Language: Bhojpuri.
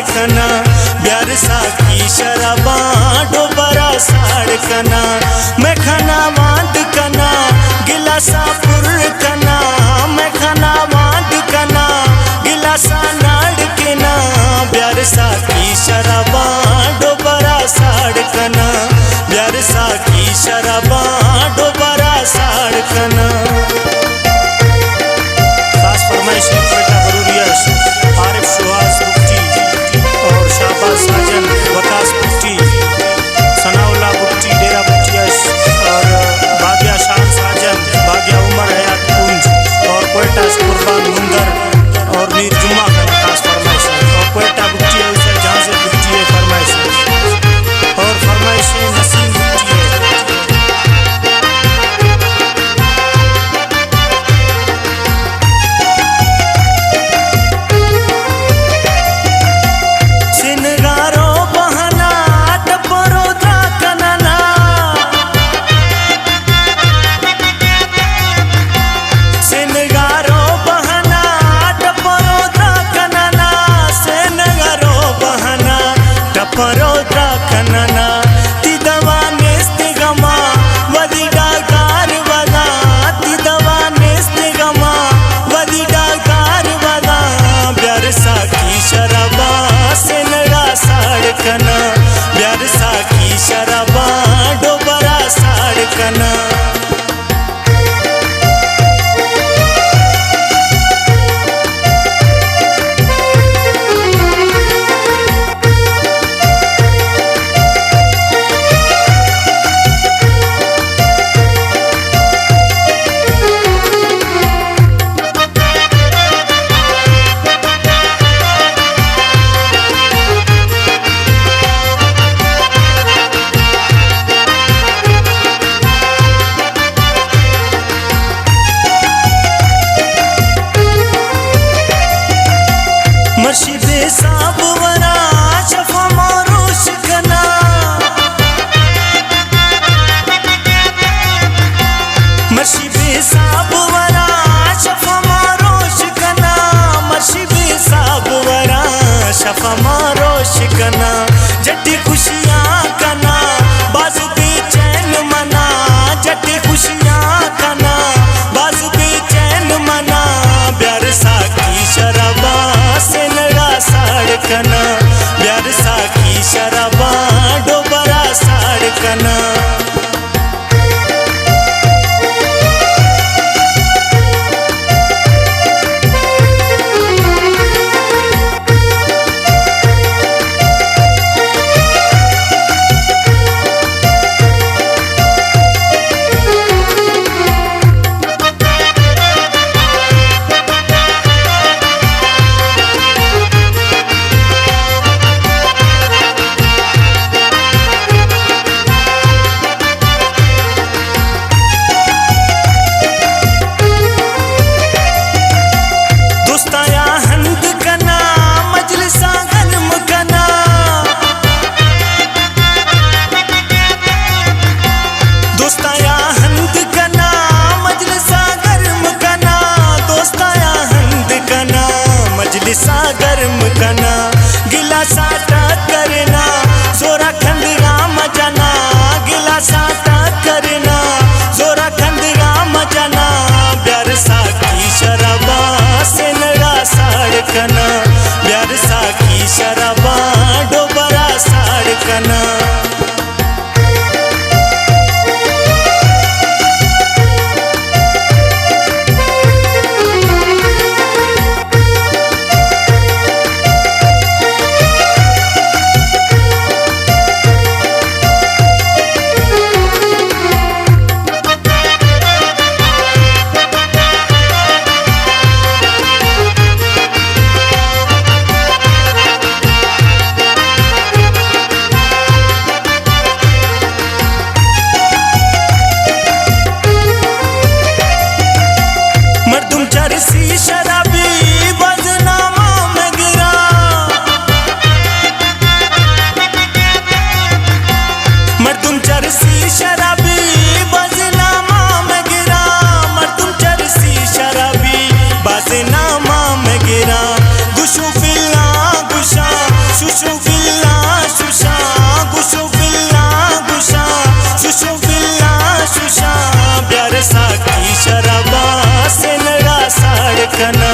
साड़कना ब्यार साकी शराबा डोबरा साड़कना मैं खाना वाद कना गिलासा पुर कना मैं खाना वाद कना गिलासा नाड़ के ना ब्यार साकी शराबा डोबरा साड़कना ब्यार साकी शराबा डोबरा साड़कना। खास फरमाइश आरिफ सुहास बुट्टी और शाहबाज साजन वकास बुट्टी सनाउल्लाह बुट्टी डेरा बुट्टियस और भाग्या शान साजन भाग्या उमर हयात कुंज और कोयटा कुर्बान मुंदर और मीर जुम्मा का खास फरमाइश और कोयटा बुट्टी है उसे जहाँ से बुट्टी है फरमाइश और फरमाइश नसीम बुट्टी है। परोद्रा कनना तिदवा नेस्ते गमा वदिडा कार वदा तिदवा नेस्ते गमा वदिडा कार वदा ब्यार साकी शराबा से नड़ा साड़कना ब्यार साकी शराबा डोबरा साड़कना। मर्शिदे साब वरा शफा मारोश कना मर्शिदे साब वरा शफा मारोश कना मर्शिदे साब वरा शफा मारोश कना जट्टी खुशियाँ कना बाज बेचैन मना जट्टी खुशियाँ कना बाज बेचैन मना ब्यार साकी शराबा से नड़ा साड़कना ब्यार साकी शराबा डोबरा साड़कना। गर्म कना गिलासा करना जोरा खंड राम जना गिलासा करना जोरा खंड राम जना ब्यार साकी शराबा से नड़ा साड़कना ब्यार साकी शराबा डोबरा साड़कना। कना